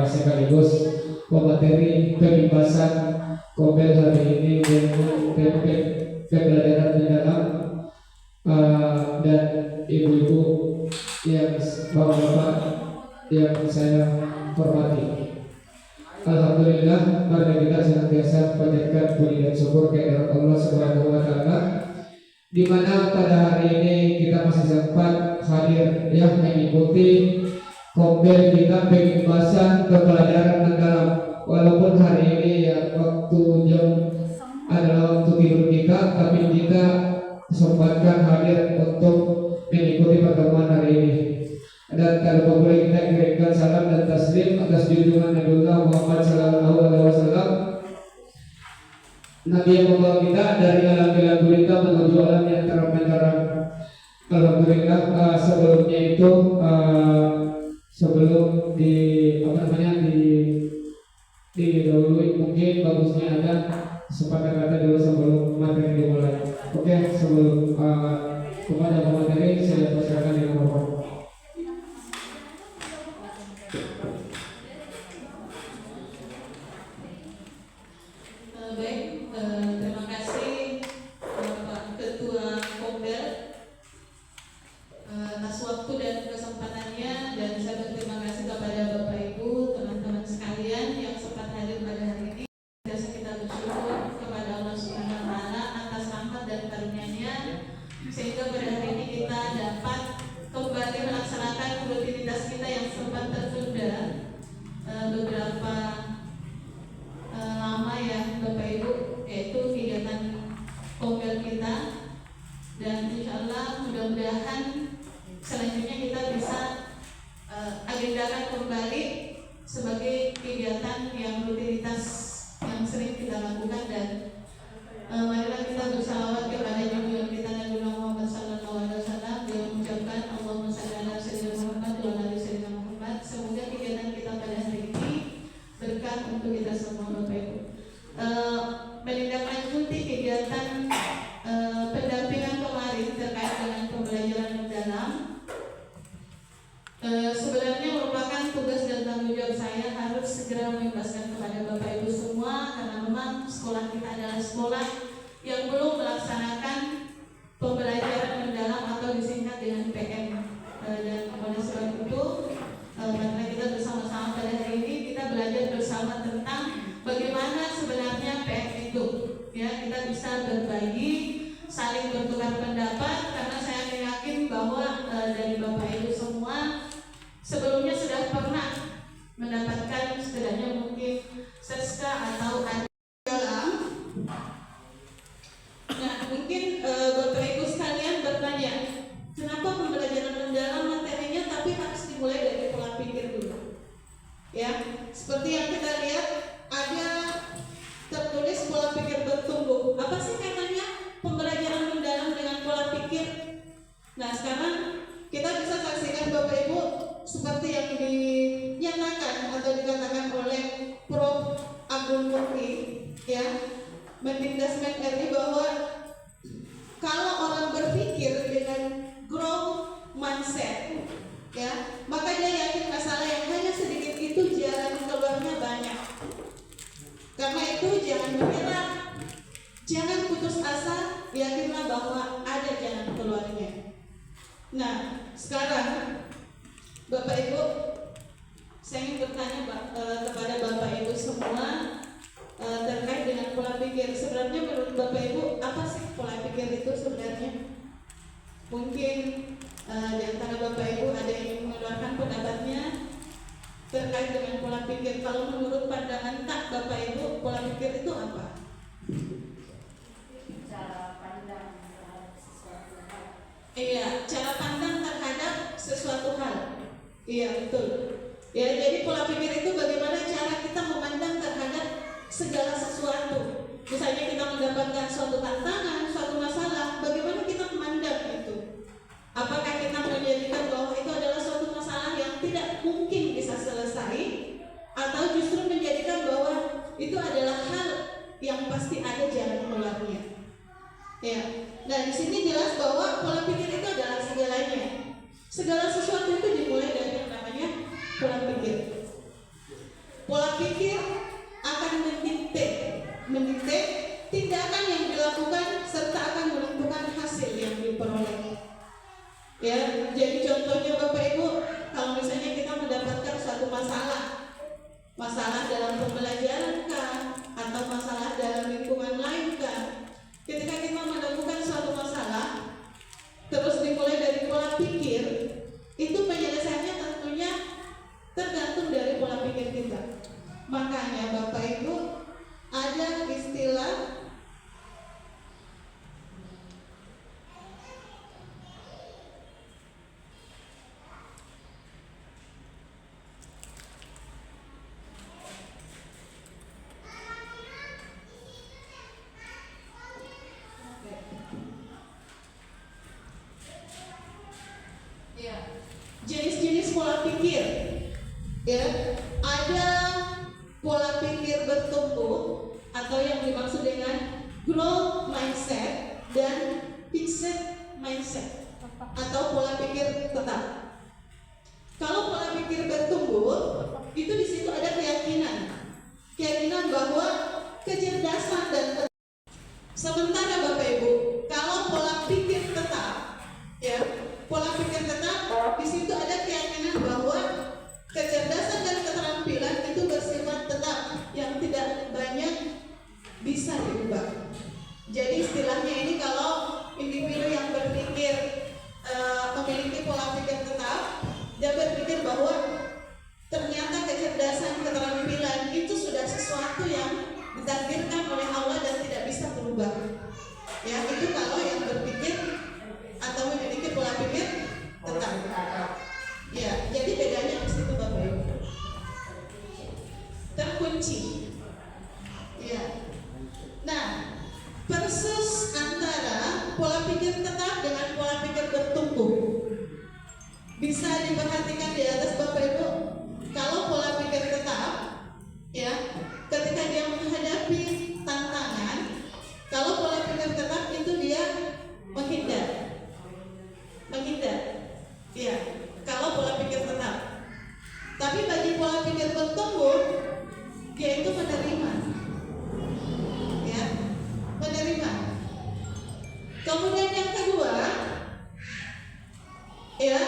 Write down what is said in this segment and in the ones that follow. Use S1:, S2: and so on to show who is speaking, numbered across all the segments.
S1: sekaligus pemateri pembahasan Kopel hari ini pembelajaran mendalam, dan ibu-ibu yang bapak-bapak yang saya hormati. Alhamdulillah, mari kita senantiasa panjatkan puji dan syukur kehadirat Allah Subhanahu wa taala, di mana pada hari ini kita masih sempat hadir yang mengikuti Kopel kita pembahasan pembelajaran mendalam. Walaupun hari ini ya waktu jam adalah waktu tidur kita, tapi kita sempatkan hadir untuk mengikuti pertemuan hari ini. Dan kalau boleh kita kirimkan salam dan taslim atas junjungan Nabiullah Muhammad sallallahu alaihi wasallam, Nabi yang membawa kita dari alam gelap gulita menuju alam yang terang benderang. Alhamdulillah, sebelumnya itu sebelum didahului, mungkin bagusnya ada sepatah kata dulu sebelum materi dimulai. Oke, sebelum kepada pemateri saya persilakan dengan Bapak.
S2: Terima kasih Bapak Ketua Kopel atas waktu dan kesempatannya, dan saya berterima kasih kepada Bapak Ibu, teman-teman sekalian yang sempat hadir pada hari ini. Biasa kita bersyukur kepada Allah Subhanahu wa taala atas rahmat dan karunia-Nya, sehingga pada hari ini kita dapat kembali melaksanakan rutinitas kita yang sempat tertunda beberapa lama ya Bapak Ibu, yaitu kegiatan Kopel kita, dan insya Allah mudah-mudahan selanjutnya kita bisa agendakan kembali sebagai kegiatan yang rutinitas yang sering kita lakukan. Dan marilah kita bersalawat kepada junjungan kita Nabi Muhammad sallallahu alaihi wasallam, yang mengucapkan Allahumma shalli ala sayyidina Muhammad wa ala sayyidina Muhammad. Semoga kegiatan kita pada hari ini berkah untuk kita semua Bapak Ibu. Menindaklanjuti kegiatan pendampingan kemarin terkait dengan pembelajaran mendalam, sebenarnya merupakan tugas dan tanggung jawab saya harus segera membebaskan kepada Bapak Ibu semua, karena memang sekolah kita adalah sekolah yang belum melaksanakan pembelajaran mendalam atau disingkat dengan PM. Dan oleh sebab itu, karena kita bersama-sama pada hari ini, kita belajar bersama tentang bagaimana sebenarnya PM itu. Ya, kita bisa berbagi, saling bertukar pendapat, karena saya yakin bahwa dari Bapak Ibu semua sebelumnya sudah pernah mendapatkan setidaknya mungkin seska atau dalam. Nah, mungkin Bapak Ibu sekalian bertanya, kenapa pembelajaran mendalam materinya tapi harus dimulai dari pola pikir dulu? Ya, seperti yang kita lihat ada tertulis pola pikir bertumbuh. Apa sih katanya pembelajaran mendalam dengan pola pikir? Nah, sekarang kita bisa saksikan Bapak Ibu seperti yang dinyatakan atau dikatakan oleh Prof. Abdul Mukti, ya, Mendikbud RI, bahwa kalau orang berpikir dengan growth mindset, ya, maka dia yakin masalah yang hanya sedikit itu jalan keluarnya banyak. Karena itu jangan menyerah, jangan putus asa, yakinlah bahwa ada jalan keluarnya. Nah, sekarang Bapak Ibu, saya ingin bertanya kepada Bapak Ibu semua terkait dengan pola pikir. Sebenarnya menurut Bapak Ibu, apa sih pola pikir itu sebenarnya? Mungkin di antara Bapak Ibu ada yang mengeluarkan pendapatnya terkait dengan pola pikir. Kalau menurut pandangan tak Bapak Ibu, pola pikir itu apa?
S3: Cara pandang terhadap sesuatu hal.
S2: Iya, cara pandang terhadap sesuatu hal. Iya, betul. Ya, jadi pola pikir itu bagaimana cara kita memandang terhadap segala sesuatu. Misalnya kita mendapatkan suatu tantangan, suatu masalah, bagaimana kita memandang itu? Apakah kita menjadikan bahwa itu adalah suatu masalah yang tidak mungkin bisa selesai, atau justru menjadikan bahwa itu adalah hal yang pasti ada jalan keluarnya? Ya, nah di sini jelas bahwa pola pikir itu adalah segalanya. Segala sesuatu itu dimulai dari yang namanya Makanya Bapak Ibu ada istilah ya, jenis-jenis pola pikir. Ya, ada pola pikir bertumbuh atau yang dimaksud dengan growth mindset dan fixed mindset atau pola pikir tetap. Kalau pola pikir bertumbuh itu di situ ada keyakinan bahwa kecerdasan dan sementara Bapak Ibu, kalau pola pikir tetap, ya, pola pikir tetap di situ ada keyakinan bahwa kecerdasan dan keterampilan itu bersifat tetap yang tidak banyak bisa diubah. Jadi istilahnya ini kalau individu yang berpikir memiliki pola pikir tetap, dia berpikir bahwa ternyata kecerdasan keterampilan itu sudah sesuatu yang ditakdirkan oleh Allah dan tidak bisa berubah. Ya, itu kalau yang berpikir atau memiliki pola pikir tetap. Ya, jadi bedanya di situ Bapak Ibu. Terkunci. Ya. Nah, versus antara pola pikir tetap dengan pola pikir bertumbuh. Bisa diperhatikan di atas Bapak Ibu. Kalau pola pikir tetap, ya, ketika dia menghadapi tantangan, kalau pola pikir tetap itu dia menghindar. Ya, kalau pola pikir tetap. Tapi bagi pola pikir bertumbuh, dia itu menerima. Ya, menerima. Kemudian yang kedua, ya,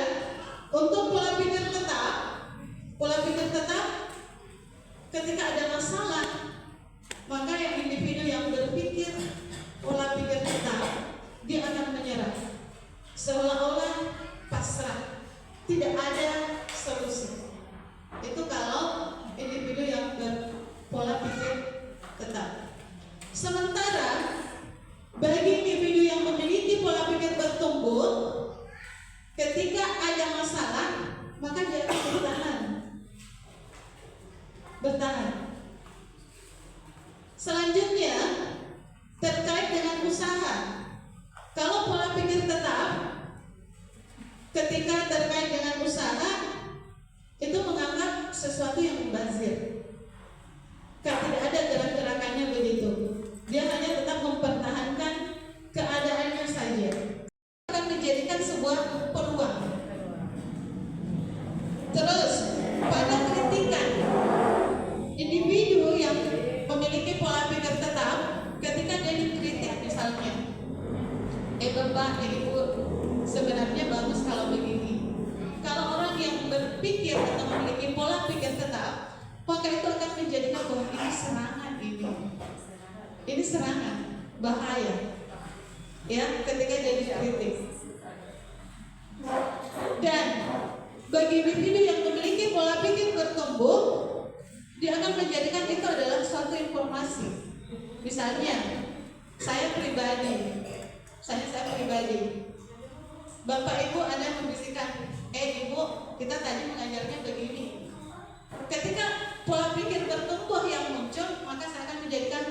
S2: untuk pola pikir tetap ketika ada masalah, maka yang individu yang berpikir pola pikir tetap, dia akan menyerah, seolah-olah pasrah, tidak ada solusi. Itu kalau individu yang berpola pikir tetap. Sementara bagi individu yang memiliki pola pikir bertumbuh, ketika ada masalah, maka dia akan bertahan. Selanjutnya terkait dengan usaha. Kalau pola pikir tetap, ketika terkait dengan usaha, itu menganggap sesuatu yang mubazir. Tidak ada gerak-gerakannya begitu. Dia hanya tetap mempertahankan keadaannya saja. Akan dijadikan sebuah peluang. Terus pada kritikan, individu yang memiliki pola pikir tetap, ketika dia dikritik misalnya, Bapak, Ibu, sebenarnya bagus kalau begini. Kalau orang yang berpikir atau memiliki pola pikir tetap, maka itu akan menjadikan bahwa ini serangan ini serangan, bahaya. Ya, ketika dia dikritik. Dan bagi individu yang memiliki pola pikir bertumbuh, dia akan menjadikan itu adalah suatu informasi. Misalnya, saya pribadi, Bapak Ibu ada yang membisikkan, Ibu, kita tadi mengajarnya begini. Ketika pola pikir bertumbuh yang muncul, maka saya akan menjadikan,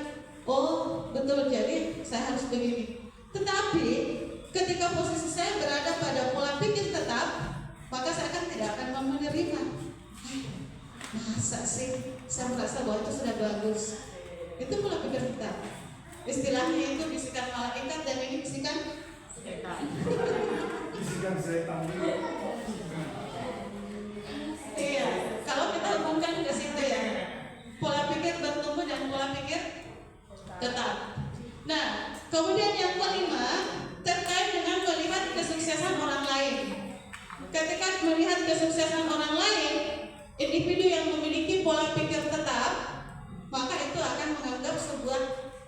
S2: oh betul, jadi saya harus begini. Tetapi ketika posisi saya berada pada pola pikir tetap, maka saya tidak akan menerima. Masa sih saya merasa bahwa itu sudah bagus. Itu pola pikir tetap. Istilahnya itu bisikan malaikat dan ini bisikan setan. Iya, kalau kita hubungkan ke situ ya, pola pikir bertumbuh dan pola pikir tetap. Nah, kemudian yang kelima terkait dengan melihat kesuksesan orang lain. Ketika melihat kesuksesan orang lain, individu yang memiliki pola pikir tetap, maka itu akan menganggap sebuah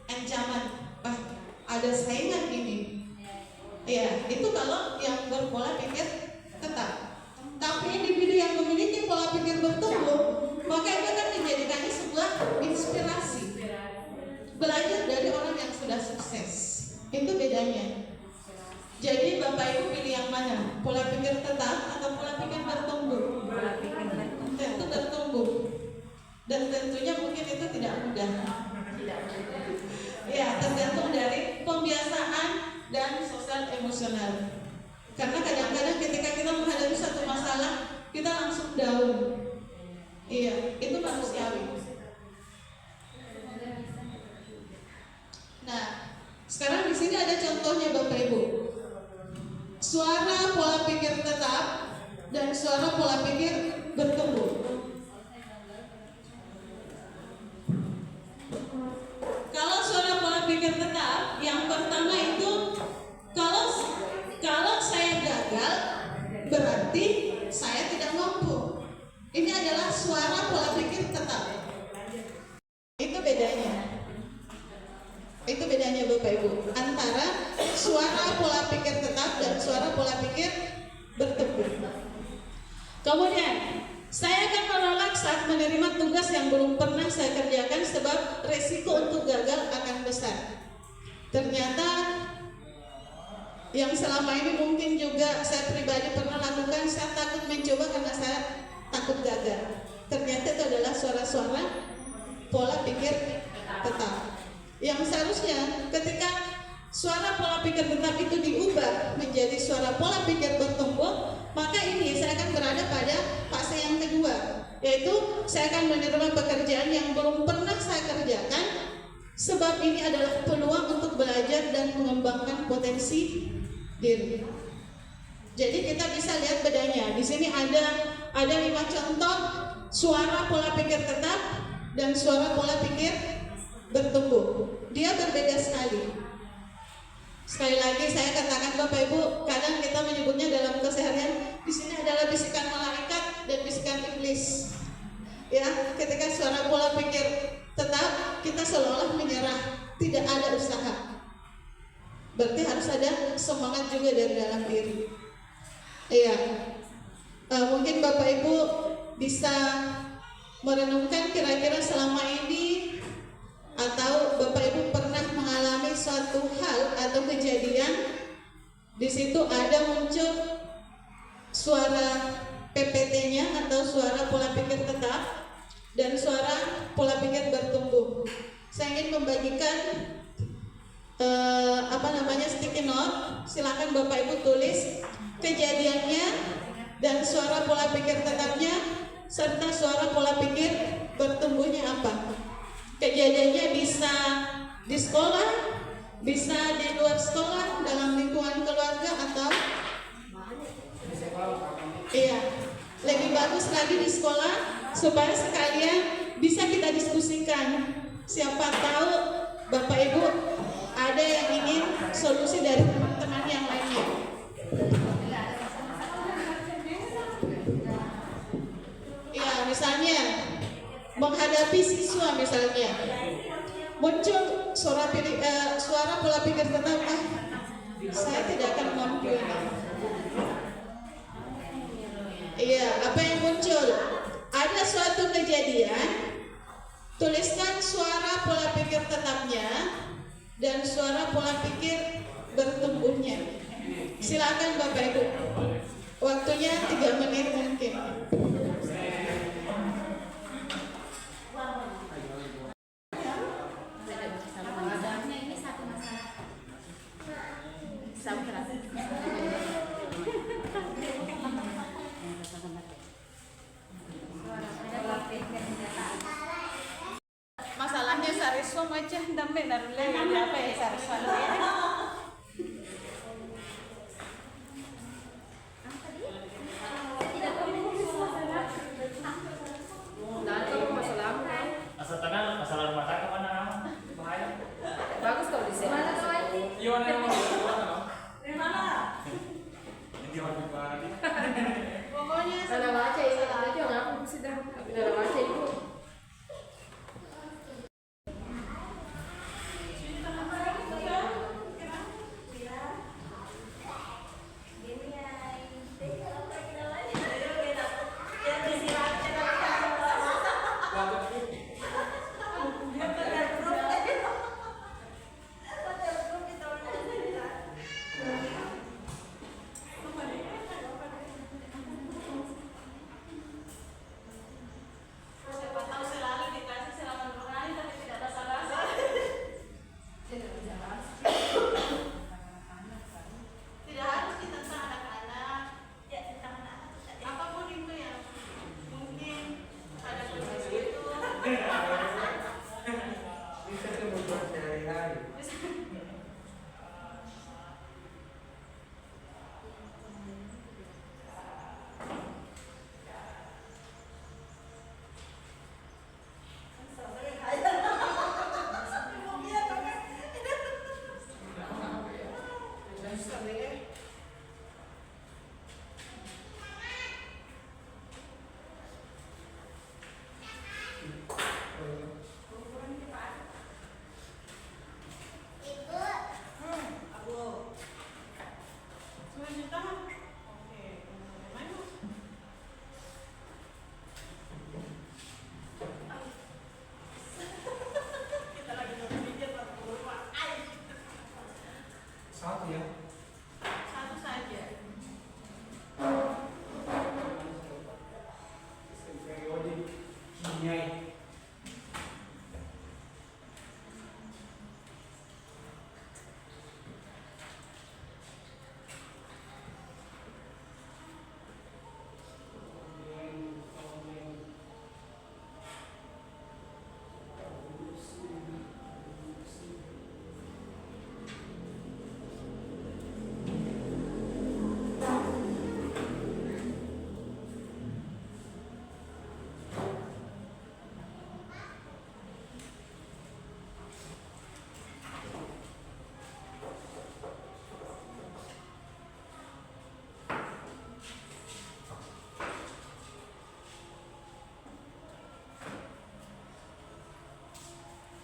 S2: ancaman. Ada saingan ini. Ya, itu kalau yang berpola pikir tetap. Tapi individu yang memiliki pola pikir bertumbuh, maka itu akan menjadikannya sebuah adalah inspirasi. Belajar dari orang yang sudah sukses. Itu bedanya. Jadi Bapak Ibu pilih yang mana? Pola pikir tetap atau pola pikir bertumbuh?
S3: Pola pikir bertumbuh.
S2: Tentu bertumbuh. Dan tentunya mungkin itu tidak mudah.
S3: Tidak mudah.
S2: Ya, tergantung dari pembiasaan dan sosial emosional. Karena kadang-kadang ketika kita menghadapi satu masalah, kita langsung down. Iya, itu manusiawi. Nah, sekarang di sini ada contohnya Bapak Ibu. Suara pola pikir tetap dan suara pola pikir bertumbuh. Kalau suara pola pikir tetap, yang pertama itu kalau saya gagal, berarti saya tidak mampu. Ini adalah suara pola pikir tetap. Itu bedanya. Itu bedanya Bapak Ibu antara suara pola pikir tetap dan suara pola pikir bertumbuh. Kemudian saya akan menolak saat menerima tugas yang belum pernah saya kerjakan sebab resiko untuk gagal akan besar. Ternyata yang selama ini mungkin juga saya pribadi pernah lakukan, saya takut mencoba karena saya takut gagal. Ternyata itu adalah suara-suara pola pikir tetap. Yang seharusnya ketika suara pola pikir tetap itu diubah menjadi suara pola pikir bertumbuh, maka ini saya akan berada pada fase yang kedua, yaitu saya akan menerima pekerjaan yang belum pernah saya kerjakan, sebab ini adalah peluang untuk belajar dan mengembangkan potensi diri. Jadi kita bisa lihat bedanya. Di sini ada 5 contoh suara pola pikir tetap dan suara pola pikir bertumbuh. Dia berbeda sekali. Sekali lagi saya katakan Bapak Ibu, kadang kita menyebutnya dalam keseharian di sini adalah bisikan malaikat dan bisikan iblis. Ya, ketika suara pola pikir tetap, kita seolah-olah menyerah, tidak ada usaha. Berarti harus ada semangat juga dari dalam diri. Iya. Mungkin Bapak Ibu bisa merenungkan kira-kira selama ini, atau Bapak Ibu pernah mengalami suatu hal atau kejadian di situ ada muncul suara PPT-nya atau suara pola pikir tetap dan suara pola pikir bertumbuh. Saya ingin membagikan sticky note. Silakan Bapak Ibu tulis kejadiannya dan suara pola pikir tetapnya serta suara pola pikir bertumbuhnya apa. Kejadiannya bisa di sekolah, bisa di luar sekolah, dalam lingkungan keluarga, atau lebih bagus lagi di sekolah supaya sekalian bisa kita diskusikan. Siapa tahu Bapak Ibu ada yang ingin solusi dari teman-teman yang lainnya. Ya, misalnya menghadapi siswa misalnya muncul suara pola pikir tetap, saya tidak akan mampu ini. Iya, apa yang muncul? Ada suatu kejadian, tuliskan suara pola pikir tetapnya dan suara pola pikir bertumbuhnya. Silakan Bapak Ibu. Waktunya 3 menit mungkin. Masalahnya sariswa macam dambe narule apa ya sariswa.
S4: Asal tanah, masalah rumah tangga mana? Bahaya.
S3: Bagus kalau di sini.
S4: Iya, mana mau?
S2: Dari mana?
S4: Ini orang pribadi.
S2: Pokoknya
S3: Kalau baca ini tadi orang aku sudah kalau baca itu.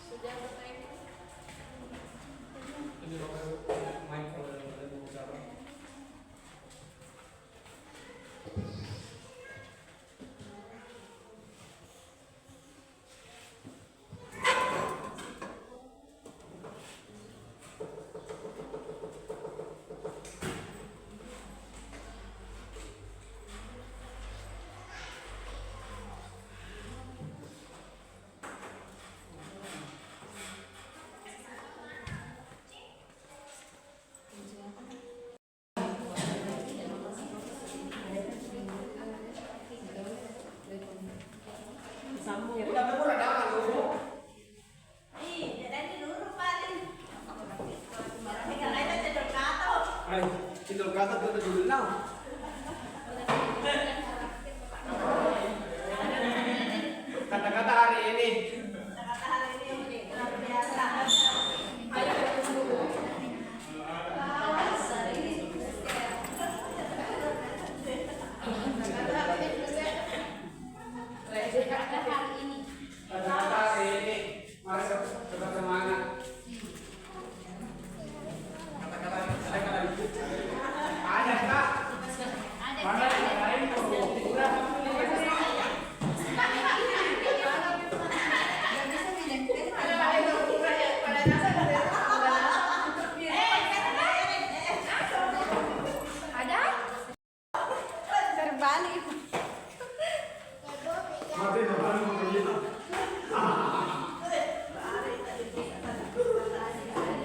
S3: Sudah Bapak Ibu. Sambung.
S5: Ay, cendol kata tuh dulu now. Kata-kata hari ini. Kata-kata hari ini. Mari kita semangat. Kata-kata ada Kak. Mana yang lain kurang.
S3: Terbalik.
S5: Mati terbalik begitu.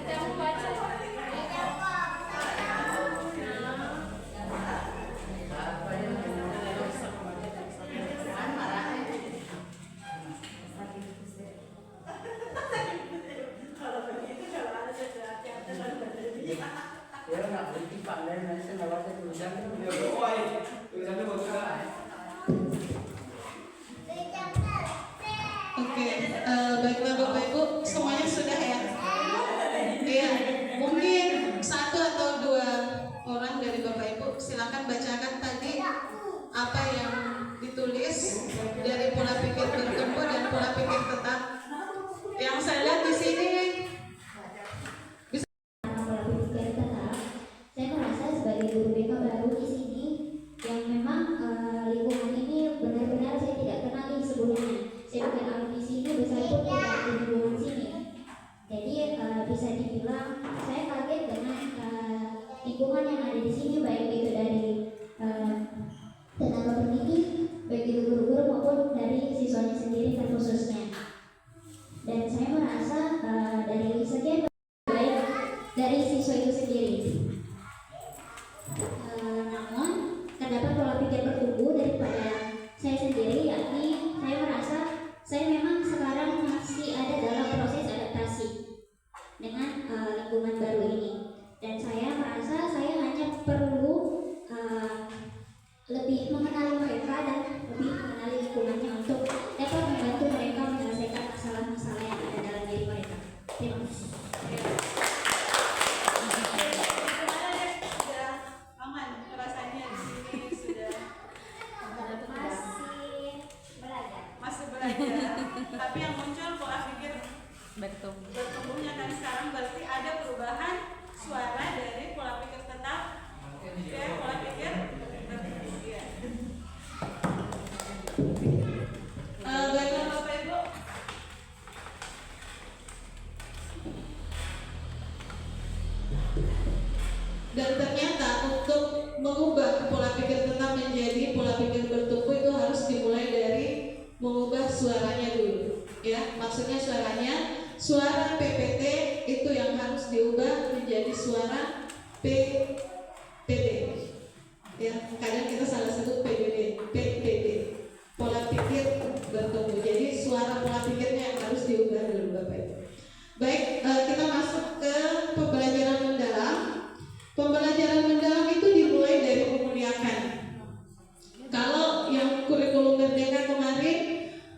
S3: Kamu baca.
S5: Ya nggak berhenti Pak, lain saya nggak baca tulisannya. Ya doa tulisannya bagus kan.
S2: Oke, baiklah Bapak Ibu, semuanya sudah ya? Iya, mungkin satu atau dua orang dari Bapak Ibu silakan bacakan tadi apa yang ditulis dari pola pikir bertumbuh dan pola pikir tetap. Yang saya lihat di sini
S6: pola pikir tetap, saya merasa sebagai guru BK baru di sini yang memang lingkungan ini benar-benar saya tidak kenali sebelumnya. Saya bukan alumni di sini, besar pun tidak di lingkungan sini. Jadi bisa dibilang saya kaget dengan lingkungan yang ada di sini, baik itu dari tenaga pendidik, baik itu guru-guru maupun dari siswanya sendiri terkhususnya. Dan saya merasa dari sekian baik dari siswa itu sendiri. Namun terdapat pola pikir bertumbuh daripada saya sendiri, yakni saya merasa saya memang sekarang masih ada dalam proses adaptasi dengan lingkungan baru ini, dan saya merasa saya hanya perlu lebih mengenali mereka dan lebih mengenali lingkungannya untuk dapat membantu mereka menyelesaikan masalah-masalah yang ada dalam diri mereka. Terima kasih.
S2: sudah aman rasanya di sini, sudah masih belajar. Tapi yang muncul pola pikir bertumbuhnya kan sekarang berarti ada perubahan suara dari pola pikir tetap ke pola pikir bertumbuh. Ya. Baiklah Bapak Ibu. Dan ternyata untuk mengubah pola pikir tetap menjadi pola pikir bertumbuh itu harus dimulai dari mengubah suaranya dulu, ya. Maksudnya suara PPT itu yang harus diubah menjadi suara PPD. Ya, kadang kita salah sebut PPD, pola pikir bertumbuh. Jadi suara pola pikirnya yang harus diubah dulu, Bapak Ibu. Baik, kita masuk ke pembelajaran mendalam. Pembelajaran mendalam itu dimulai dari memuliakan. Kalau yang kurikulum Merdeka kemarin,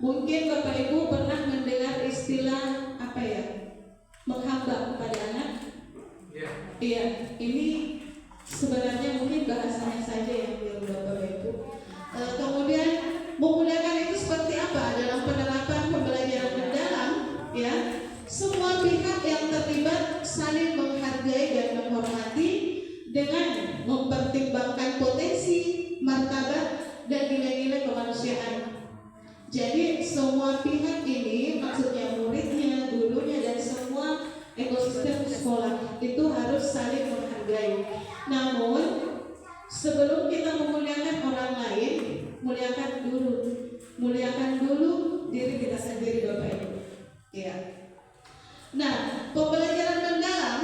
S2: mungkin Bapak Ibu pernah mendengar istilah apa ya? Menghamba kepada anak. Iya, ini sebenarnya mungkin bahasanya saja yang biar Bapak Ibu. Kemudian memuliakan itu seperti apa dalam penerapan pembelajaran mendalam? Ya, semua pihak yang terlibat saling menghargai dan menghormati dengan mempertimbangkan potensi, martabat, dan nilai-nilai kemanusiaan. Jadi semua pihak ini, maksudnya muridnya, gurunya, dan semua ekosistem sekolah itu harus saling menghargai. Namun sebelum kita memuliakan orang lain, muliakan dulu diri kita sendiri, Bapak Ibu. Ya. Nah, pembelajaran mendalam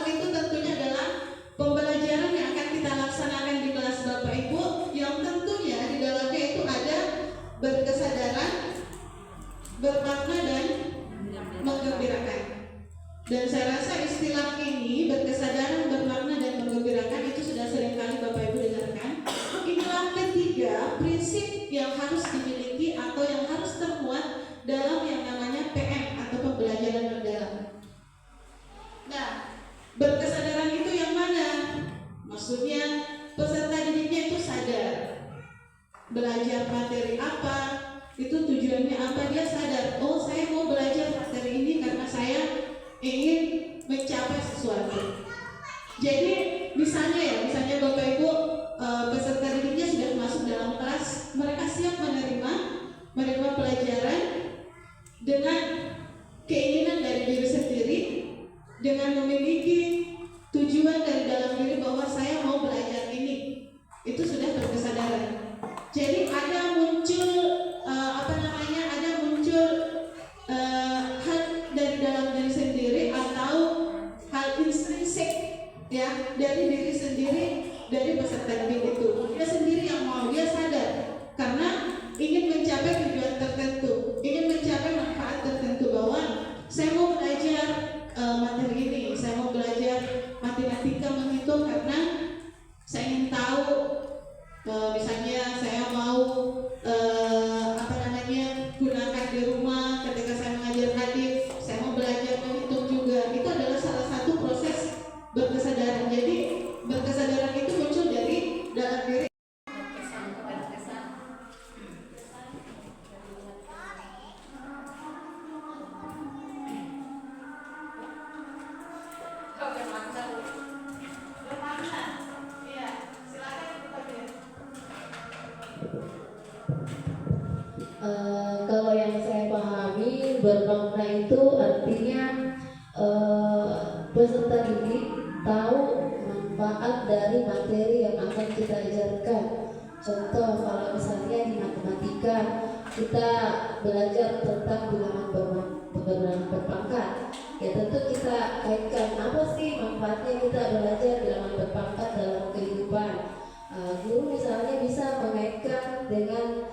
S2: itu tentunya adalah pembelajaran yang akan kita laksanakan di kelas Bapak Ibu, yang tentunya di dalamnya itu ada berkesadaran, bermakna, dan menggembirakan. Dan saya rasa istilah ini, berkesadaran, bermakna, dan menggembirakan, itu sudah seringkali Bapak Ibu dengarkan. Inilah ketiga prinsip yang harus dimiliki atau yang harus termuat dalam yang namanya PM atau pembelajaran mendalam. Nah, berkesadaran itu yang mana? Maksudnya peserta didiknya itu sadar belajar materi apa, itu tujuannya apa, dia sadar, oh saya mau belajar materi ini karena saya ingin mencapai sesuatu. Jadi misalnya Bapak Ibu peserta didiknya sudah masuk dalam kelas, mereka siap menerima pelajaran dengan keinginan dari diri sendiri, dengan memiliki tujuan dari dalam diri bahwa saya mau belajar ini, itu sudah berkesadaran. Jadi ada muncul hal dari dalam diri sendiri atau hal intrinsik, ya, dari diri sendiri, dari peserta didik itu. Dia sendiri yang mau, dia sadar karena ingin mencapai tujuan tertentu, ingin mencapai manfaat tertentu, bahwa saya mau belajar materi ini, saya mau belajar matematika menghitung karena saya ingin tahu, misalnya saya mau gunakan di rumah ketika saya mengajar adik, saya mau belajar menghitung juga. Itu adalah salah satu proses berkesadaran. Jadi berkesadaran itu muncul dari dalam diri.
S3: Kalau yang saya pahami, bermakna itu artinya peserta didik tahu manfaat dari materi yang akan kita ajarkan. Contoh, kalau misalnya di matematika kita belajar tentang bilangan berpangkat, ya tentu kita kaitkan apa sih manfaatnya kita belajar bilangan berpangkat dalam kehidupan. Guru misalnya bisa mengaitkan dengan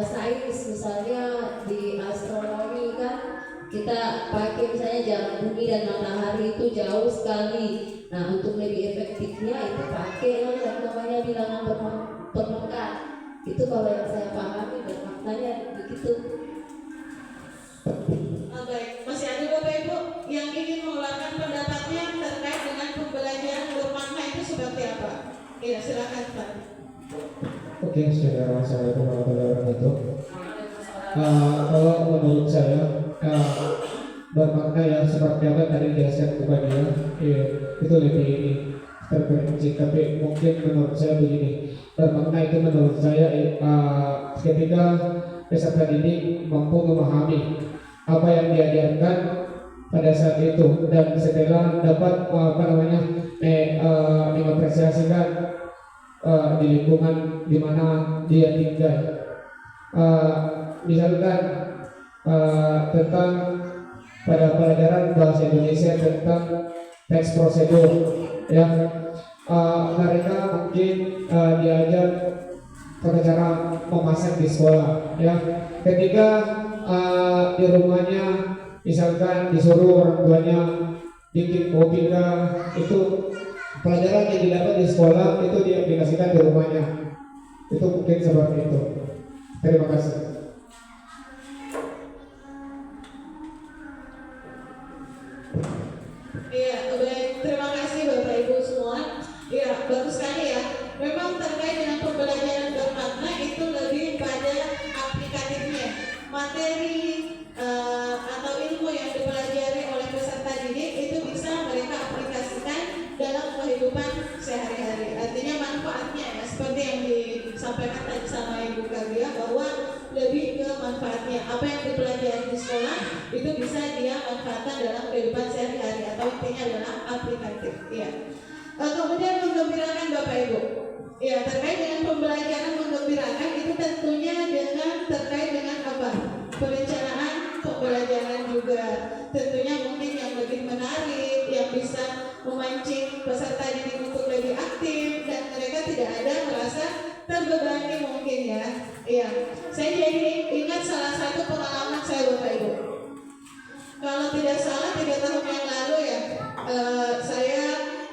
S3: sains, misalnya di astronomi kan kita pakai misalnya jarak bumi dan matahari itu jauh sekali. Nah, untuk lebih efektifnya itu pakai yang namanya bilangan berpangkat. Itu kalau yang saya pahami bermaknanya begitu.
S2: Baik, masih ada Bapak Ibu yang ingin mengeluarkan pendapatnya terkait dengan pembelajaran bermakna itu seperti apa? Iya, silakan Pak.
S1: Oke, saudara, assalamualaikum warahmatullahi wabarakatuh. Kalau menurut saya bermakna yang seperti apa tadi dijelaskan kepada itu lebih terperinci, tapi mungkin menurut saya begini, bermakna itu menurut saya ketika peserta didik mampu memahami apa yang diajarkan pada saat itu, dan setelah dapat mengapresiasikan di lingkungan di mana dia tinggal. misalkan tentang pada pelajaran bahasa Indonesia tentang teks prosedur, ya. Mereka mungkin diajar tata cara memasak di sekolah, ya. Ketika di rumahnya misalkan disuruh orang tuanya bikin kopi itu pelajaran yang didapat di sekolah itu diaplikasikan di rumahnya. Itu mungkin seperti itu. Terima kasih.
S2: Iya, baik. Terima kasih Bapak Ibu semua. Iya, bagus sekali ya. Memang terkait dengan pembelajaran bermakna itu lebih pada aplikatifnya. Materi atau ilmu yang dipelajari oleh peserta didik itu bisa mereka aplikasikan dalam kehidupan sehari-hari. Artinya manfaatnya ya, seperti yang disampaikan tadi sama Ibu Kabia bahwa lebih ke manfaatnya. Apa yang dipelajari di sekolah itu bisa dia manfaatkan dalam kehidupan sehari-hari atau intinya adalah aplikatif. Ya. Kemudian menggembirakan Bapak Ibu. Ya, terkait dengan pembelajaran menggembirakan itu tentunya terkait dengan apa? Perencanaan pembelajaran juga. Tentunya mungkin yang lebih menarik, yang bisa memancing peserta didik untuk lebih aktif dan mereka tidak ada merasa terbebani mungkin ya. Iya, saya jadi ingat salah satu pengalaman saya Bapak Ibu. Kalau tidak salah 3 tahun yang lalu ya, saya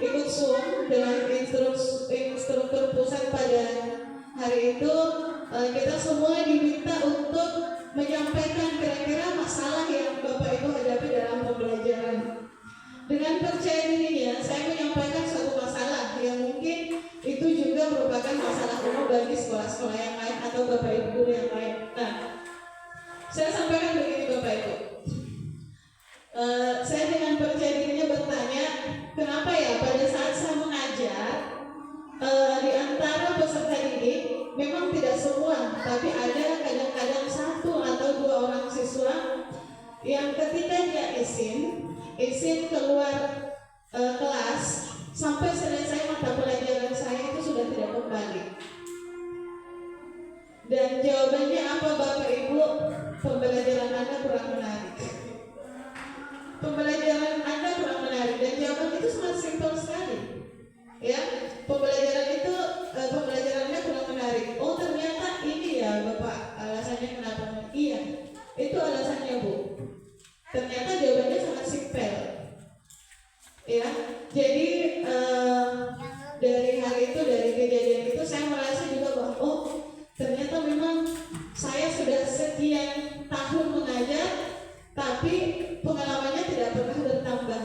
S2: ikut Zoom dengan instruktur pusat pada hari itu. Kita semua diminta untuk menyampaikan kira-kira masalah yang Bapak Ibu hadapi dalam pembelajaran. Dengan percaya dirinya, saya menyampaikan suatu masalah yang mungkin itu juga merupakan masalah umum bagi sekolah-sekolah yang lain atau Bapak Ibu guru yang lain. Nah, saya sampaikan begini Bapak Ibu. Saya dengan percaya dirinya bertanya, kenapa ya pada saat saya mengajar di antara peserta didik memang tidak semua, tapi ada kadang-kadang 1 atau 2 orang siswa yang ketika dia izin keluar kelas sampai selesai mata pelajaran saya itu sudah tidak kembali. Dan jawabannya apa Bapak Ibu? Pembelajaran Anda kurang menarik. Pembelajaran Anda kurang menarik dan jawaban itu sangat simpel sekali. Ya, pembelajarannya kurang menarik. Oh ternyata ini ya Bapak alasannya kenapa? Iya, itu alasannya Bu. Ternyata jawabannya sangat simpel. Ya, jadi dari hal itu, dari kejadian itu saya merasa juga bahwa oh ternyata memang saya sudah sekian tahun mengajar, tapi pengalamannya tidak pernah bertambah.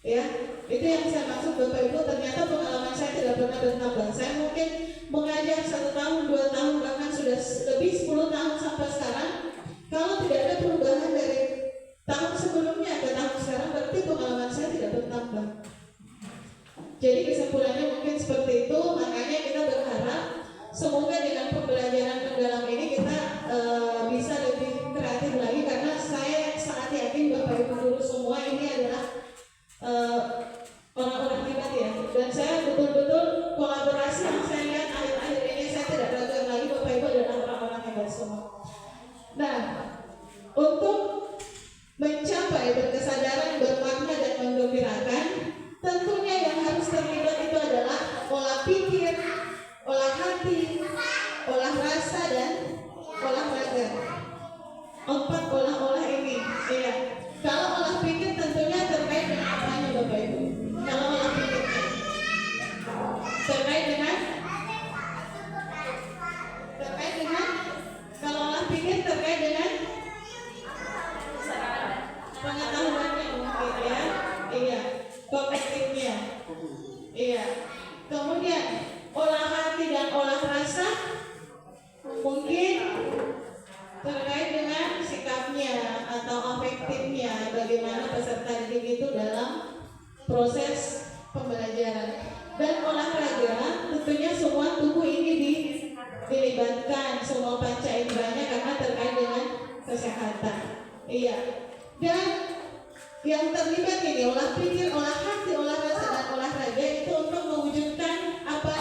S2: Ya, itu yang saya maksud Bapak Ibu, ternyata pengalaman saya tidak pernah bertambah. Saya mungkin mengajar 1 tahun, 2 tahun, bahkan sudah lebih 10 tahun sampai sekarang. Kalau tidak ada perubahan dari tahun sebelumnya ke tahun sekarang, berarti pengalaman saya tidak bertambah. Jadi kesimpulannya mungkin seperti itu. Makanya kita berharap semoga dengan pembelajaran mendalam ini kita bisa lebih kreatif lagi, karena saya sangat yakin Bapak Ibu guru semua ini adalah orang-orang hebat ya, dan saya betul-betul kolaborasi yang saya lihat akhir-akhir ini, saya tidak ragu lagi Bapak Ibu adalah orang-orang hebat semua. Nah, untuk mencapai berkesadaran, bermakna dan menggembirakan, tentunya yang harus terlibat itu adalah olah pikir, olah hati, olah rasa dan olah raga. 4 olah-olah ini, ya. Kalau olah pikir tentunya terkait dengan apanya Bapak Ibu? Kalau olah pikirnya terkait dengan kalau olah pikir terkait dengan pengetahuannya mungkin ya, iya, kognitifnya, iya. Kemudian olah hati dan olah rasa mungkin terkait dengan sikapnya atau afektifnya, bagaimana peserta didik itu dalam proses pembelajaran. Dan olahraga tentunya semua tubuh ini dilibatkan, semua panca inderanya, karena terkait dengan kesehatan. Iya. Dan yang terlibat ini olah pikir, olah hati, olah rasa dan olahraga itu untuk mewujudkan apa?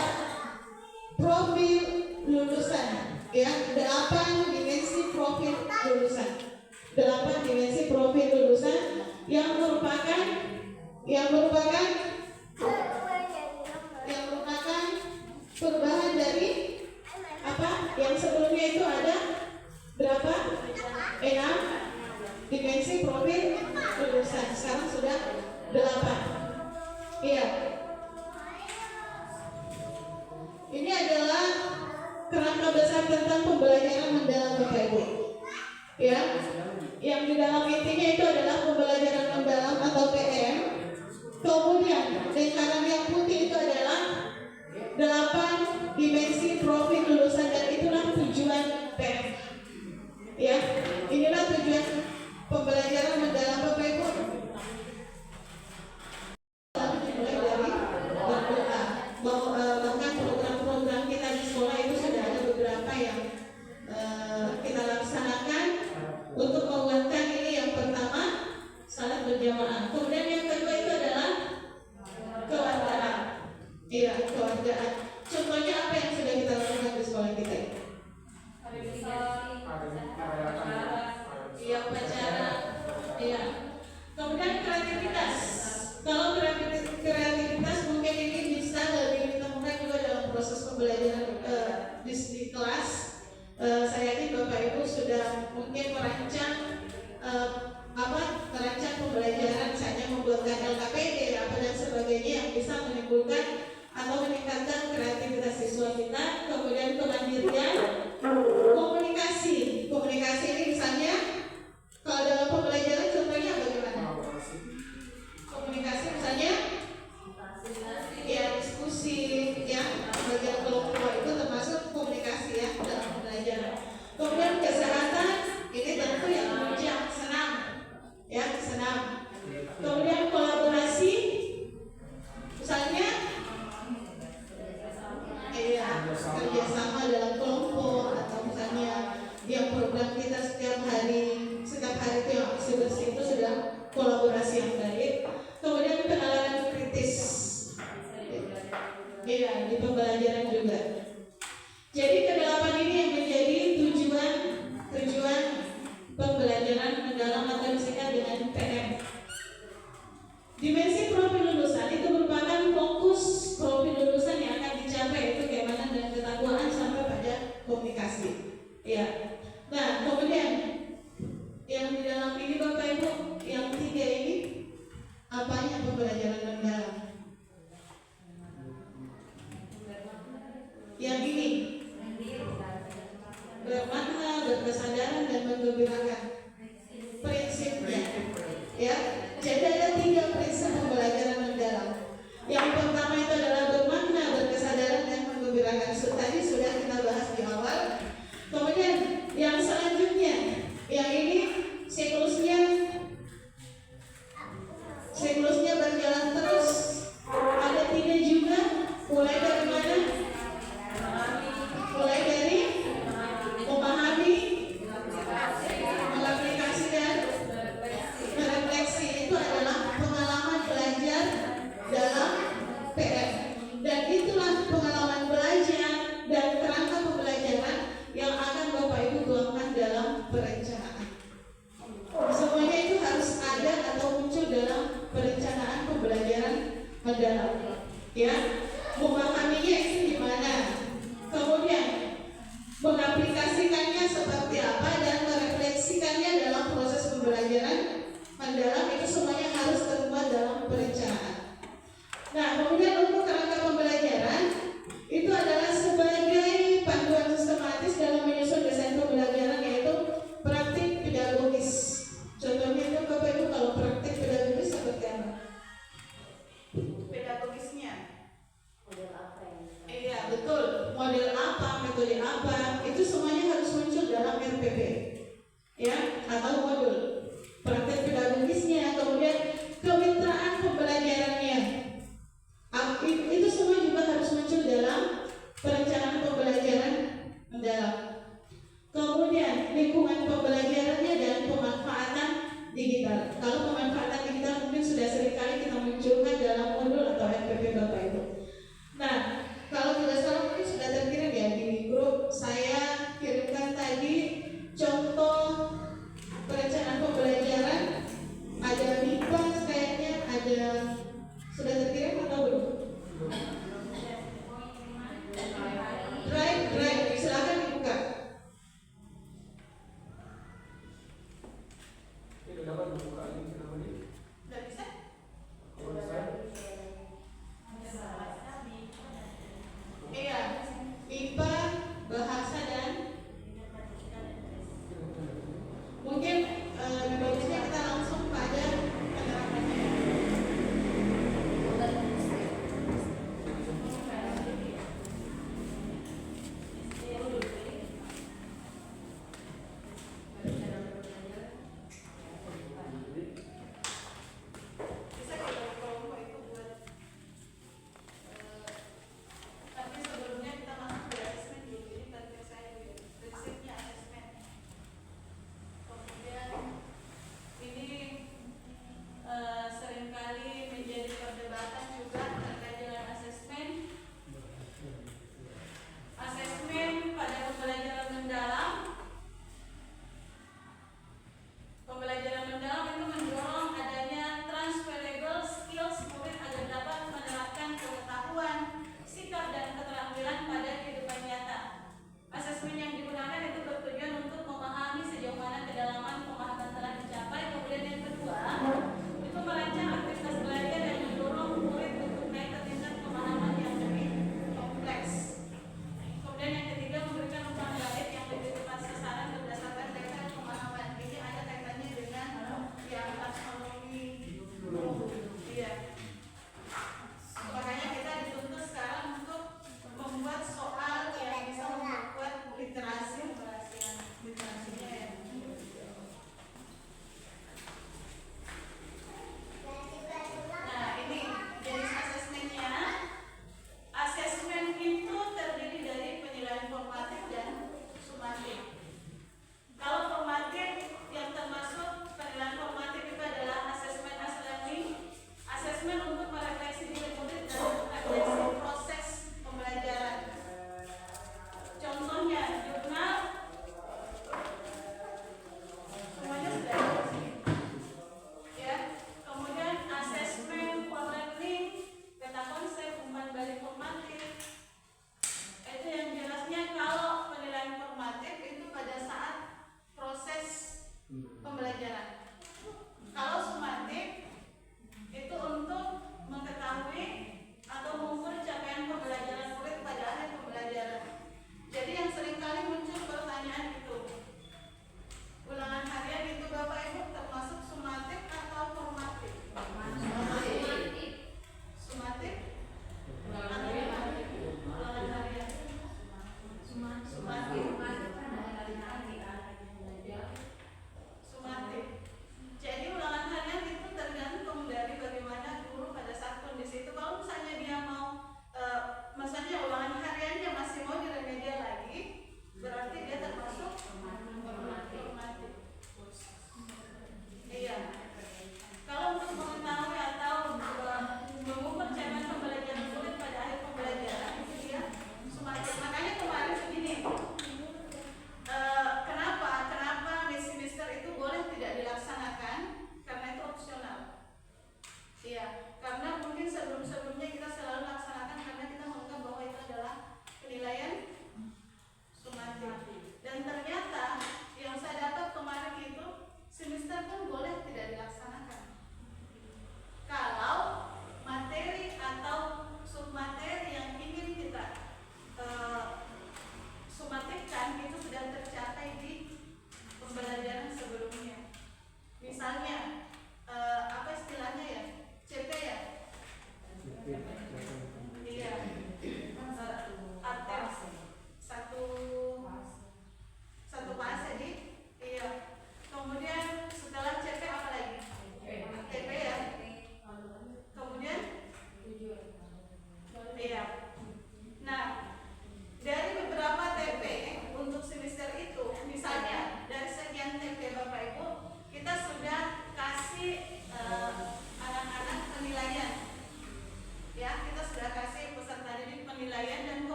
S2: Profil lulusan Ya, 8 dimensi profil lulusan. 8 dimensi profil lulusan yang merupakan perubahan dari apa? Yang sebelumnya itu ada berapa? 6 dimensi profil lulusan. Sekarang sudah 8. Iya. Ini adalah kerangka besar tentang pembelajaran mendalam Bapak Ibu. Ya. Yang di dalam intinya itu adalah pembelajaran mendalam atau PM. Kemudian lingkaran yang putih itu adalah 8 dimensi profil lulusan dan itulah tujuan PM. Ya, inilah tujuan pembelajaran mendalam Bapak Ibu. Dimulai dari berdoa. Bahkan program-program kita di sekolah itu sudah ada beberapa yang kita laksanakan untuk menguatkan ini. Yang pertama salat berjamaah. Kemudian yang kedua itu adalah kewargaan. Iya, kewargaan. Contohnya apa yang sudah kita lakukan di sekolah kita? Iya, upacara. Iya. Kemudian kreativitas. Kalau kreativitas mungkin ini bisa lebih ditemukan juga dalam proses pembelajaran di kelas. Saya yakin Bapak Ibu sudah mungkin merancang pembelajaran, misalnya membuatkan LKPD apa dan sebagainya yang bisa menimbulkan atau meningkatkan kreativitas siswa kita. Kemudian kemandirian, komunikasi ini misalnya kalau dalam pembelajaran contohnya bagaimana? Komunikasi misalnya ya diskusi, ya bagian kelompok itu termasuk komunikasi ya dalam pembelajaran. Kemudian kesehatan ini tentu yang menunjang senam, ya senam. Kemudian kolaborasi misalnya kerjasama dalam kelompok atau misalnya yang program kita setiap hari itu yang aksi bersih itu sudah kolaborasi yang baik. Kemudian penalaran kritis, ya di pembelajaran juga. Jadi kedelapan ini yang menjadi tujuan pembelajaran mendalam atau disingkat dengan PM. Dimensi profil lulusan itu merupakan fokus profil lulusan yang akan dicapai, itu keimanan dan ketakwaan sampai pada komunikasi. Ya. Nah, kemudian yang di dalam ini Bapak Ibu, yang 3 ini apanya pembelajaran mendalam? Yang ini bermakna, berkesadaran dan menggembirakan. Prinsipnya, ya. Jadi ada 3 prinsip pembelajaran mendalam. Yang pertama itu adalah bermakna, berkesadaran dan menggembirakan. Tadi sudah kita bahas di awal. Kemudian yang selanjutnya, yang ini siklusnya berjalan terus. Ada 3 juga. Mulai dari mana? Mulai dari memahami, mengaplikasikan, merefleksi. Itu adalah pengalaman belajar dalam PM. Dan itulah pengalaman belajar dan kerangka pembelajaran yang akan Bapak Ibu tuangkan dalam perencanaan. Semuanya itu harus ada atau muncul dalam perencanaan pembelajaran mendalam. Ya, memahaminya itu gimana, kemudian mengaplikasikannya seperti apa dan merefleksikannya dalam proses pembelajaran mendalam, itu semuanya harus termuat dalam perencanaan. Nah, kemudian untuk kerangka pembelajaran itu adalah sebagai panduan sistematis dalam menyusun desain pembelajaran, yaitu praktik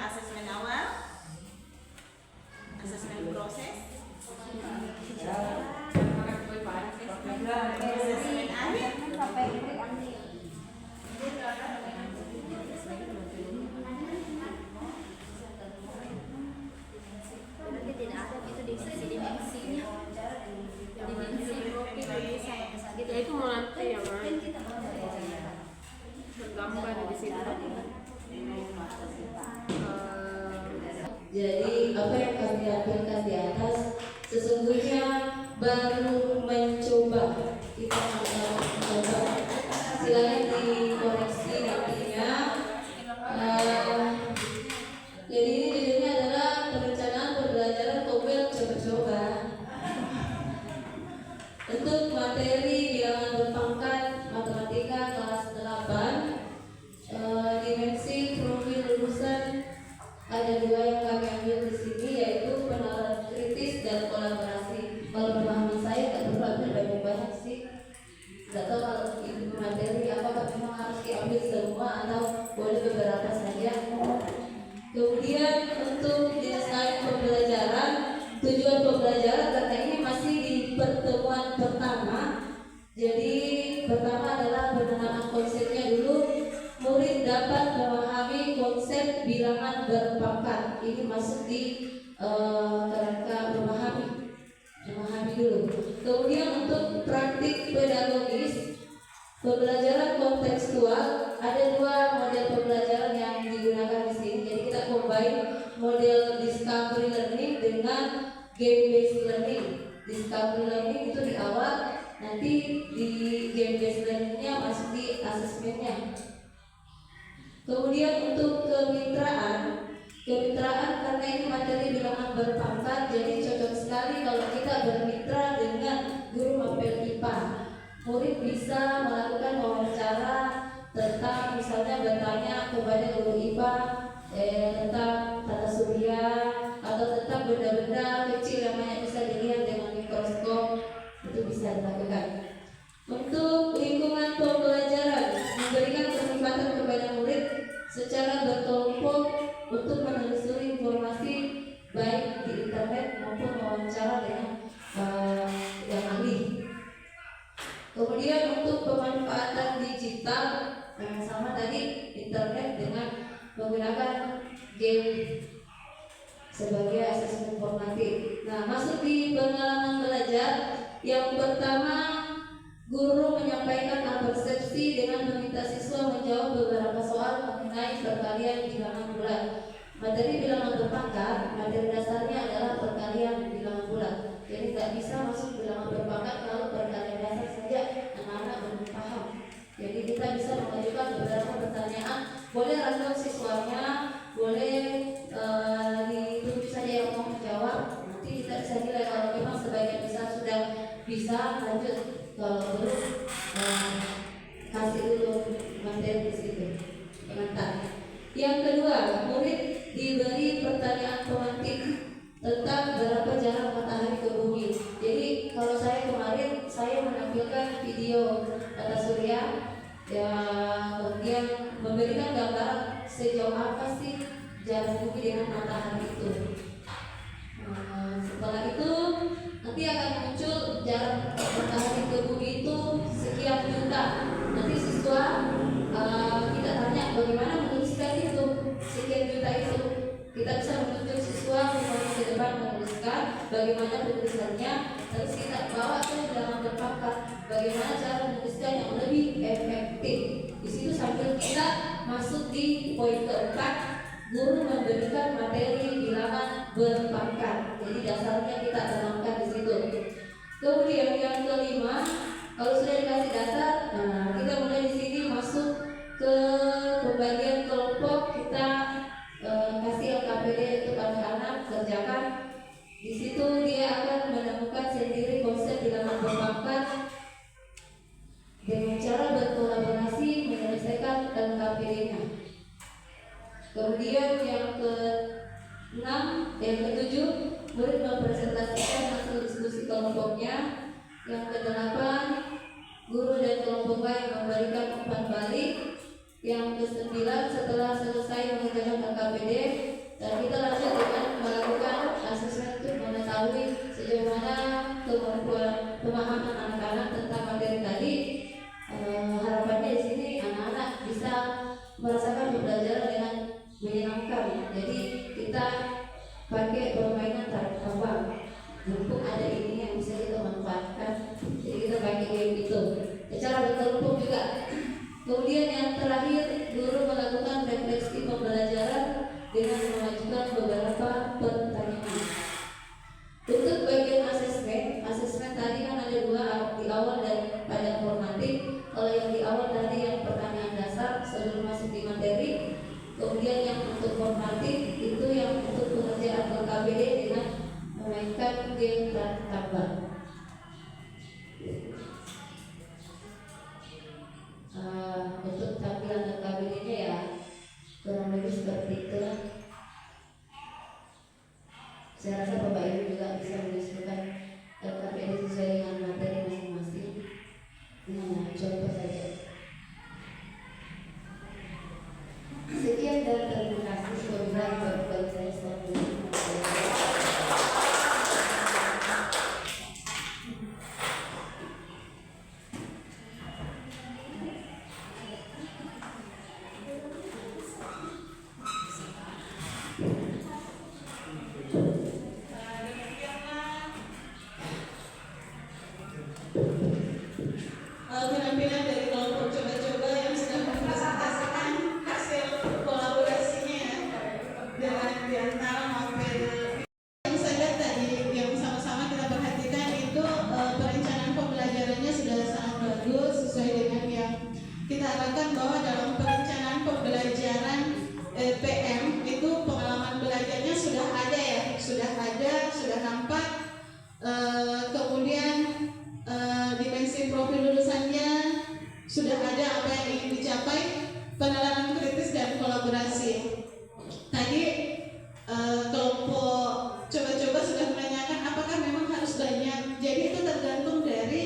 S2: Asesmen awal, asesmen proses, asesmen akhir.
S6: Berarti tidak ada itu di sisi dimensinya. Dimensi profil gitu.
S7: Itu mau nanti ya kan
S6: Kan kita mau
S7: bergambar di situ.
S3: Jadi apa yang kami tampilkan di atas sesungguhnya baru mencoba, kita baru mencoba. Silakan dikoreksi nantinya. Jadi ini judulnya adalah perencanaan pembelajaran Kobel coba-coba untuk materi bilangan berpangkat matematika kelas 8, dimensi profil lulusan. Ada dua yang kami ambil di sini, yaitu penalaran kritis dan kolaborasi. Kalau pemahaman saya tak perlu ambil banyak-banyak sih. Tidak tahu kalau itu materi apakah memang harus diambil semua atau boleh beberapa saja. Kemudian untuk desain pembelajaran, tujuan pembelajaran karena ini masih di pertemuan pertama. Jadi pertama adalah penanaman konsepnya dulu. Murid dapat memahami konsep bilangan berpangkat. Ini masuk di kerangka memahami dulu. Kemudian untuk praktik pedagogis, pembelajaran kontekstual, ada dua model pembelajaran yang digunakan di sini. Jadi kita combine model discovery learning dengan game based learning. Discovery learning itu di awal, nanti di game based learningnya masuk di asesmennya. Kemudian untuk kemitraan karena ini materi bilangan berpangkat, jadi cocok sekali kalau kita bermitra dengan guru mapel IPA. Murid bisa melakukan wawancara tentang, misalnya bertanya kepada guru IPA tentang tata surya atau tentang benda-benda kecil yang hanya bisa dilihat dengan mikroskop, itu bisa dilakukan. Untuk lingkungan pembelajaran, memberikan kesempatan kepada murid secara berkelompok untuk menelusuri informasi baik di internet maupun wawancara dengan yang ahli. Kemudian untuk pemanfaatan digital, game sebagai asesmen formatif. Nah, masuk di pengalaman belajar, yang pertama guru menyampaikan persepsi dengan meminta siswa menjawab beberapa soal mengenai perkalian bilangan bulat. Materi bilangan berpangkat, materi dasarnya adalah perkalian bilangan bulat. Jadi tak bisa masuk bilangan berpangkat kalau perkalian dasar saja anak-anak belum paham. Jadi kita bisa mengajukan beberapa pertanyaan, boleh random siswanya, boleh ditunjuk saja yang mau menjawab. Nanti kita bisa nilai kalau memang sebagian besar sudah bisa lanjut, kalau belum kasih dulu materi di situ pengantar. Yang kedua, murid diberi pertanyaan pemantik tentang berapa jarak matahari ke bumi. Jadi kalau saya kemarin saya menampilkan video tata surya yang kemudian memberikan gambaran sejauh apa sih jarak bumi dengan matahari itu. Setelah itu nanti akan muncul jarak matahari ke bumi itu sekian juta. Nanti siswa kita tanya bagaimana menuliskan itu sekian juta itu. Kita bisa menunjuk siswa misalnya ke depan menuliskan bagaimana penulisannya, terus kita bawa ke dalam berpangkat bagaimana cara menuliskan yang lebih efektif. Di situ sambil kita masuk di poin keempat, guru memberikan materi bilangan berpangkat. Jadi dasarnya kita tanamkan di situ. Kemudian yang kelima, kalau sudah dikasih dasar, kita mulai di sini masuk ke pembagian kelompok. Kita kasih LKPD untuk anak-anak kerjakan. Di situ dia akan menemukan sendiri konsep bilangan berpangkat dengan cara berkolaborasi menyelesaikan LKPD-nya. Kemudian yang ke-7, murid mempresentasikan hasil diskusi kelompoknya. Yang ke-8, guru dan kelompok lain memberikan umpan balik. Yang ke-9, setelah selesai mengerjakan LKPD, dan kita lanjut dengan melakukan asesmen untuk mengetahui sejauh mana kemampuan pemahaman anak-anak tentang materi tadi. Harapannya di sini anak-anak bisa merasakan pembelajaran dengan menyenangkan. Jadi kita pakai permainan tarik tambang. Mumpung ada ini yang bisa kita manfaatkan, jadi kita pakai game itu. Cara berkelompok juga. Kemudian yang terakhir, guru melakukan refleksi pembelajaran dengan mengajukan beberapa pertanyaan. Untuk bagian asesmen tadi kan ada dua, di awal dan pada formatif. Kalau yang di awal tadi yang pertanyaan dasar sebelum masuk di materi. Kemudian yang untuk formatif itu yang untuk pengerjaan LKPD dengan memainkan game tarik tambang. Untuk tampilan LKPD-nya ya kurang lebih seperti itu. Saya rasa Bapak Ibu juga bisa menyesuaikan LKPD sesuai dengan materi masing-masing. Nah, contoh saja. Sekian dan terima kasih. Semoga baru saya stop dulu.
S2: Penampilan dari kelompok coba-coba yang sudah mempresentasikan hasil kolaborasinya dengan diantara novel yang saya lihat tadi yang sama-sama kita perhatikan itu perencanaan pembelajarannya sudah sangat bagus sesuai dengan yang kita harapkan, bahwa dalam perencanaan pembelajaran PM itu pengalaman belajarnya sudah ada ya, sudah nampak. Kemudian dimensi profil lulusannya sudah ada, apa yang ingin dicapai, penalaran kritis dan kolaborasi. Tadi kelompok coba-coba sudah menanyakan apakah memang harus banyak. Jadi itu tergantung dari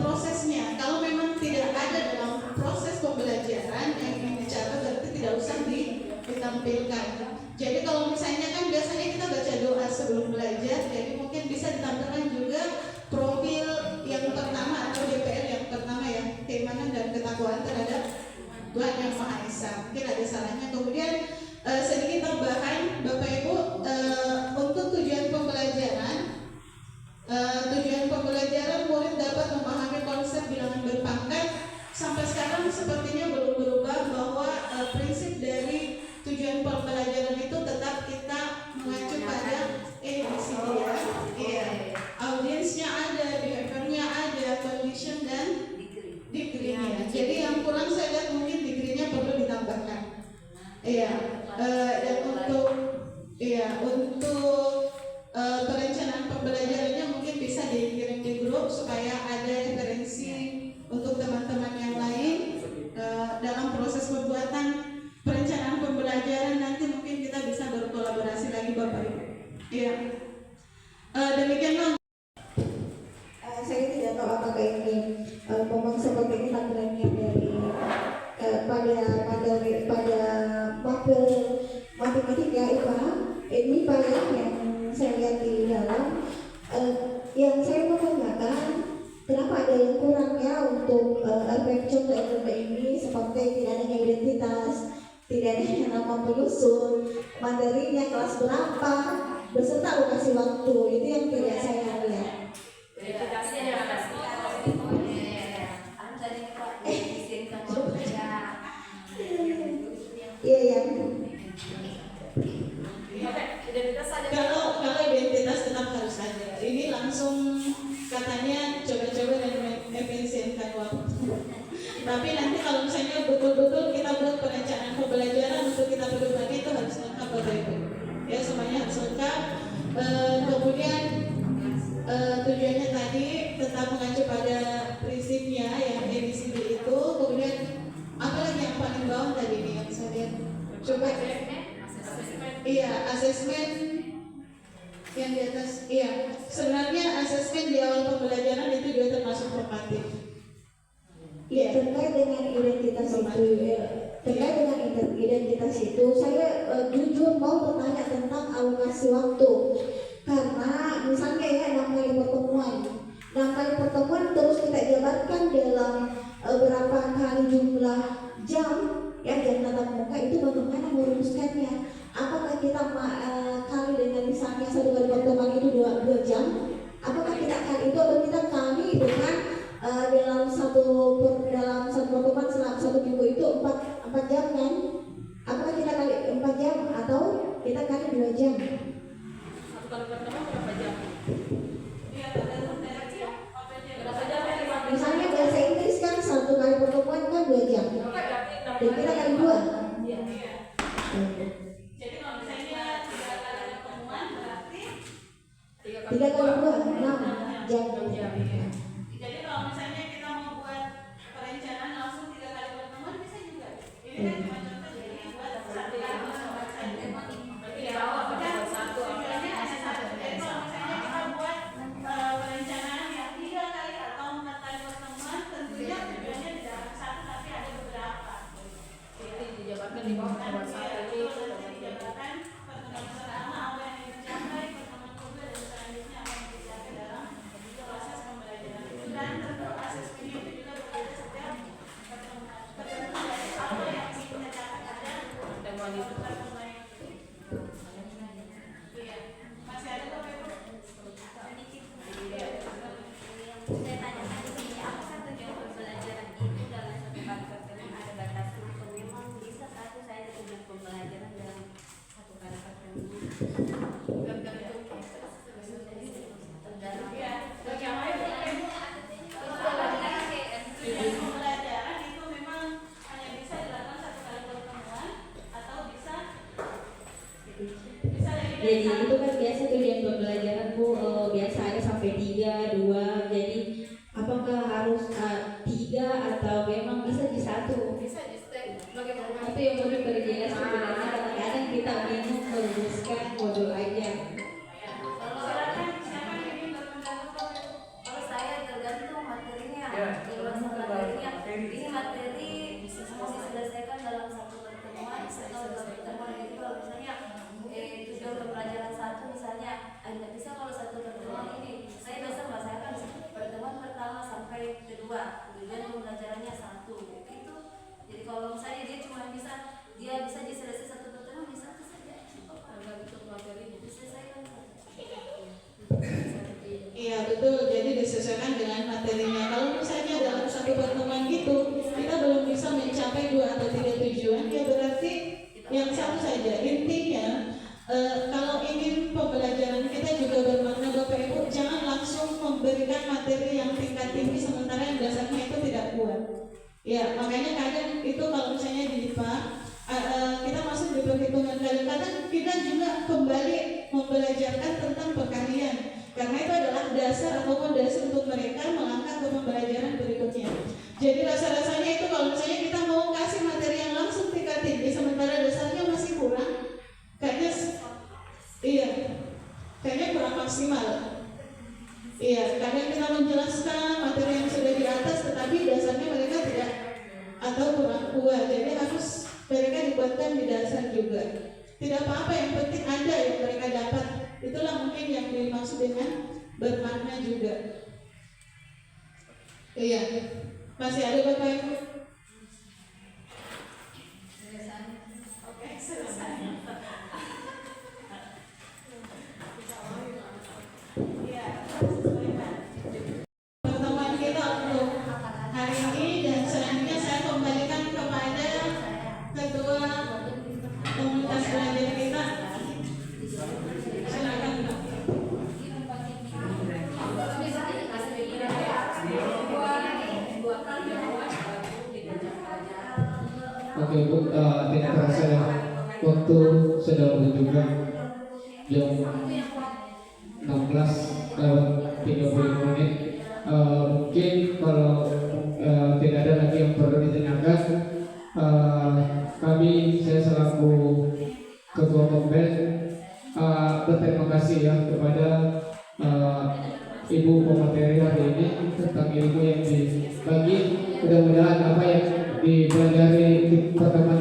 S2: prosesnya. Kalau memang tidak ada dalam proses pembelajaran yang ingin dicapai, berarti tidak usah ditampilkan. Jadi kalau misalnya kan biasanya kita baca doa sebelum belajar, jadi mungkin bisa ditampilkan juga profil yang pertama atau DPL yang pertama ya, keimanan dan ketakwaan terhadap Tuhan Yang Maha Esa. Mungkin ada salahnya. Kemudian sedikit tambahan Bapak Ibu, untuk tujuan pembelajaran murid dapat memahami konsep bilangan berpangkat. Sampai sekarang sepertinya belum berubah bahwa prinsip dari tujuan pembelajaran itu tetap kita mengacu pada ABCD ya. Iya. Audiensnya ada, behaviornya ada, condition dan degree-nya. Jadi yang kurang saya lihat mungkin degree-nya perlu ditambahkan. Iya. Dan untuk perencanaan pembelajarannya mungkin bisa dikirim di grup supaya ada referensi untuk teman-teman yang lain dalam proses pembuatan perencanaan pembelajaran. Nanti mungkin kita bisa berkolaborasi lagi Bapak Ibu. Iya. Demikianlah.
S7: Saya tidak tahu apakah ini memang seperti ini tampilannya dari pada mapel matematika IPA ini banyak yang saya lihat di dalam yang saya mau tanyakan, kenapa ada yang kurang ya untuk efek contoh ini, seperti tidak adanya identitas, tidak adanya nama penyusun, materinya kelas berapa, beserta alokasi waktu. Itu yang tidak saya lihat. Iya ya.
S2: Kalau identitas tetap harus ada. Ini langsung katanya coba-coba dan efisienkan waktu. Tapi nanti kalau misalnya betul-betul kita buat perencanaan pembelajaran untuk kita berbagi itu harus lengkap Bapak Ibu. Ya semuanya harus lengkap. Kemudian tujuannya tadi tetap mengacu pada prinsipnya yang ABCD itu. Kemudian apa lagi yang paling bawah tadi nih yang saya lihat? Coba iya, asesmen yang di atas. Iya, sebenarnya asesmen di awal pembelajaran itu juga termasuk formatif.
S7: Ya, terkait dengan identitas itu, terkait dengan identitas itu, saya jujur mau bertanya tentang alokasi waktu. Karena misalnya ya 6 kali pertemuan terus kita jabarkan dalam berapa kali jumlah jam ya jam tatap muka, itu bagaimana merumuskannya? Apakah kita kali dengan misalnya 1 kali pertemuan itu 2 jam? Apakah kita kali itu atau kita kali dengan dalam satu pertemuan selama 1 minggu itu 4 jam kan? Apakah kita kali 4 jam atau kita kali 2 jam?
S5: Satu kali pertemuan berapa jam? Iya, tergantung dari berapa jam?
S7: Misalnya bahasa Inggris kan 1 kali pertemuan kan 2 jam. Dan kita kali 2.
S5: Iya.
S2: Jadi kalau misalnya 3 kali pertemuan berarti
S7: 3 kali 2, 6 jam.
S2: jadi kalau misalnya kita mau buat perencanaan langsung 3 kali pertemuan bisa juga. Ini kan cuma contoh, jadi buat 1 kali pertemuan saja. Berarti di bawah ada satu. Tujuannya hanya 1. Jadi kalau misalnya kita buat perencanaan yang 3 kali atau 4 kali pertemuan, tentunya tujuannya tidak hanya 1 tapi ada beberapa.
S5: Jadi dijabarkan di bawah nomor 1 itu.
S2: Dijabarkan pertemuan pertama apa yang dicapai, pertemuan kedua dan selanjutnya apa yang dicapai dalam proses pembelajaran itu, dan tentu asesmennya itu juga berbeda setiap pertemuan. Tergantung dari apa yang ingin kita capai pada pertemuan itu. Iya, masih ada Bapak Ibu?
S6: Saya tanyakan di sini, apakah tujuan pembelajaran itu dalam satu kali pertemuan ada batas waktu? Memang bisa satu saya tujuan pembelajaran dalam satu kali pertemuan.
S2: Iya, bagaimana Bapak Ibu? Tujuan pembelajaran itu memang hanya bisa dilakukan 1 kali pertemuan atau bisa lebih dari
S8: Jadi itu kan biasa tujuan pembelajaran Bu, biasa ada sampai 3, 2. Jadi apakah harus 3 atau memang bisa di 1?
S5: Bisa di step. Bagaimana?
S8: Itu yang perlu berjelas sebenarnya. Kadang-kadang kita bingung merumuskan modul aja.
S2: Silakan, siapa yang ingin berpendapat Bapak Ibu?
S6: Kalau saya tergantung materinya,
S5: Ya,
S6: luasan materinya. Ini materi bisa diselesaikan dalam satu pertemuan atau 2 pertemuan. Jadi kalau misalnya tujuan pembelajaran 1 misalnya, nggak bisa kalau 1 pertemuan ini. Saya biasa merasakan pertemuan pertama sampai kedua, tujuan pembelajarannya 1 gitu. Jadi kalau misalnya dia bisa diselesaikan 1 pertemuan bisa
S2: tujuan, ya berarti yang satu saja. Intinya kalau ingin pembelajaran kita juga bermakna Bapak Ibu, jangan langsung memberikan materi yang tingkat tinggi sementara yang dasarnya itu tidak kuat. Ya, makanya kadang itu kalau misalnya di IPA kita masuk di perhitungan, kadang-kadang kita juga kembali membelajarkan tentang perkalian, karena itu adalah dasar atau fondasi untuk mereka melangkah ke pembelajaran berikutnya. Jadi rasa-rasanya itu kalau misalnya kita mau kasih materi yang langsung tingkat tinggi sementara dasarnya masih kurang, kayaknya kurang maksimal. Iya, kadang kita menjelaskan materi yang sudah di atas tetapi dasarnya mereka tidak atau kurang kuat. Jadi harus mereka dibuatkan di dasar juga. Tidak apa-apa, yang penting ada yang mereka dapat. Itulah mungkin yang dimaksud dengan bermakna juga. Iya, masih ada Bapak Ibu? Oke, selesai. Pertemuan kita untuk hari ini, dan selanjutnya saya kembalikan kepada Ketua Komunitas Belajar kita. Silakan Pak.
S1: Oke Bu, tidak terasa ya, waktu sudah juga jam 16:35 menit. Mungkin kalau tidak ada lagi yang perlu ditanyakan, saya selaku Ketua Kombes berterima kasih ya kepada Ibu pemateri hari ini tentang ilmu yang dibagi. Mudah-mudahan apa yang dipelajari di pertemuan